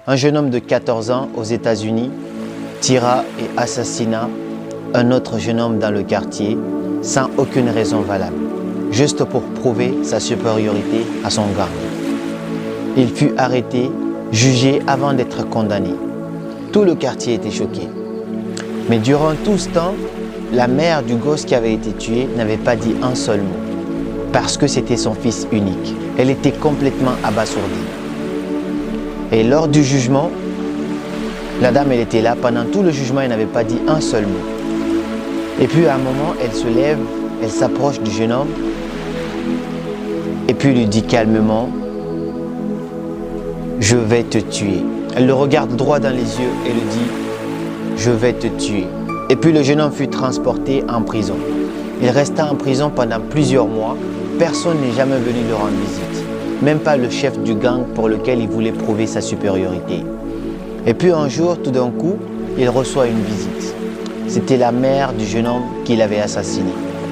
Un jeune homme de 14 ans aux États-Unis tira et assassina un autre jeune homme dans le quartier sans aucune raison valable, juste pour prouver sa supériorité à son gang. Il fut arrêté, jugé avant d'être condamné. Tout le quartier était choqué. Mais durant tout ce temps, la mère du gosse qui avait été tué n'avait pas dit un seul mot, parce que c'était son fils unique. Elle était complètement abasourdie. Et lors du jugement, la dame, elle était là. Pendant tout le jugement, elle n'avait pas dit un seul mot. Et puis à un moment, elle se lève, elle s'approche du jeune homme et puis lui dit calmement, « Je vais te tuer ». Elle le regarde droit dans les yeux et lui dit, « Je vais te tuer ». Et puis le jeune homme fut transporté en prison. Il resta en prison pendant plusieurs mois. Personne n'est jamais venu lui rendre visite. Même pas le chef du gang pour lequel il voulait prouver sa supériorité. Et puis un jour, tout d'un coup, il reçoit une visite. C'était la mère du jeune homme qu'il avait assassiné.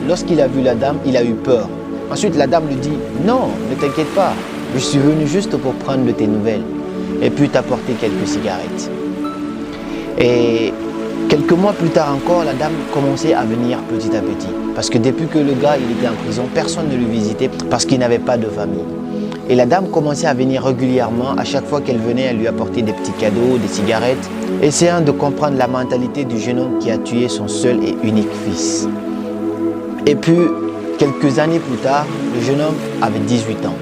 Lorsqu'il a vu la dame, il a eu peur. Ensuite, la dame lui dit, « Non, ne t'inquiète pas, je suis venu juste pour prendre de tes nouvelles et puis t'apporter quelques cigarettes. » Et quelques mois plus tard encore, la dame commençait à venir petit à petit. Parce que depuis que le gars il était en prison, personne ne le visitait parce qu'il n'avait pas de famille. Et la dame commençait à venir régulièrement. À chaque fois qu'elle venait, elle lui apportait des petits cadeaux, des cigarettes, essayant de comprendre la mentalité du jeune homme qui a tué son seul et unique fils. Et puis, quelques années plus tard, le jeune homme avait 18 ans.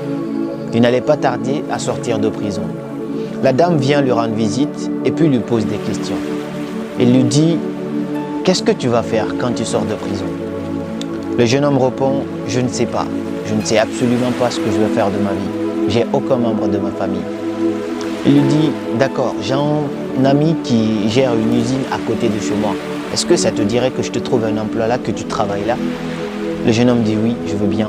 Il n'allait pas tarder à sortir de prison. La dame vient lui rendre visite et puis lui pose des questions. Il lui dit, « Qu'est-ce que tu vas faire quand tu sors de prison ?» Le jeune homme répond, « Je ne sais pas. Je ne sais absolument pas ce que je veux faire de ma vie. J'ai aucun membre de ma famille. » Il lui dit, « D'accord, j'ai un ami qui gère une usine à côté de chez moi. Est-ce que ça te dirait que je te trouve un emploi là, que tu travailles là ?» Le jeune homme dit, « Oui, je veux bien. »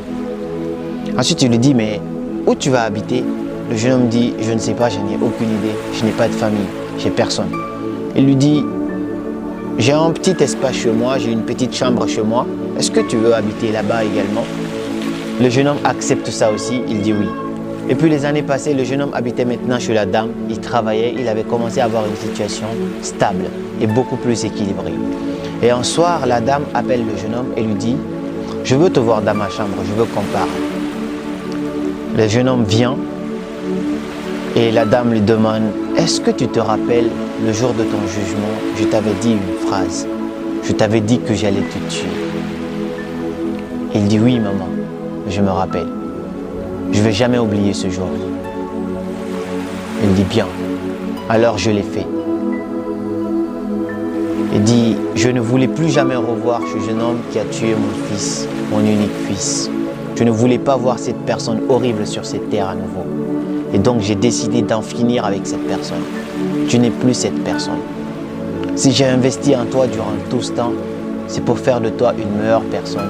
Ensuite, il lui dit, « Mais où tu vas habiter ?» Le jeune homme dit, « Je ne sais pas, je n'ai aucune idée. Je n'ai pas de famille, j'ai personne. » Il lui dit, « J'ai un petit espace chez moi, j'ai une petite chambre chez moi. Est-ce que tu veux habiter là-bas également ?» Le jeune homme accepte ça aussi, il dit oui. Et puis les années passées, le jeune homme habitait maintenant chez la dame, il travaillait, il avait commencé à avoir une situation stable et beaucoup plus équilibrée. Et un soir, la dame appelle le jeune homme et lui dit, « Je veux te voir dans ma chambre, je veux qu'on parle. » Le jeune homme vient et la dame lui demande, « Est-ce que tu te rappelles le jour de ton jugement, je t'avais dit une phrase, je t'avais dit que j'allais te tuer. » Il dit, « Oui, maman. Je me rappelle. Je ne vais jamais oublier ce jour. » Il dit, « Bien, alors je l'ai fait. » Il dit, « Je ne voulais plus jamais revoir ce jeune homme qui a tué mon fils, mon unique fils. Je ne voulais pas voir cette personne horrible sur cette terre à nouveau. Et donc j'ai décidé d'en finir avec cette personne. Tu n'es plus cette personne. Si j'ai investi en toi durant tout ce temps, c'est pour faire de toi une meilleure personne,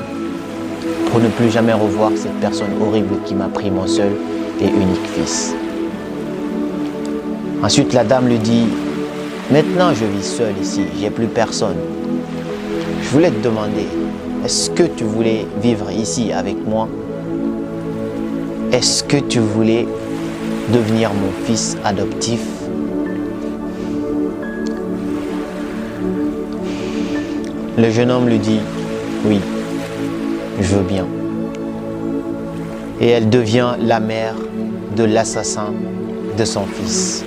pour ne plus jamais revoir cette personne horrible qui m'a pris mon seul et unique fils. » Ensuite, la dame lui dit, « Maintenant, je vis seule ici, j'ai plus personne. Je voulais te demander, est-ce que tu voulais vivre ici avec moi? Est-ce que tu voulais devenir mon fils adoptif? » Le jeune homme lui dit, « Oui. Je veux bien. » Et elle devient la mère de l'assassin de son fils.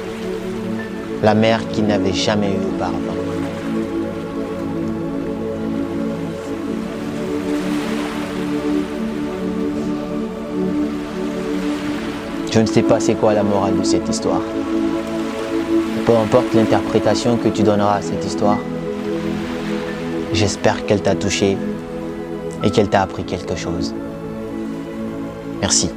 La mère qui n'avait jamais eu auparavant. Je ne sais pas c'est quoi la morale de cette histoire. Peu importe l'interprétation que tu donneras à cette histoire, j'espère qu'elle t'a touché et qu'elle t'a appris quelque chose. Merci.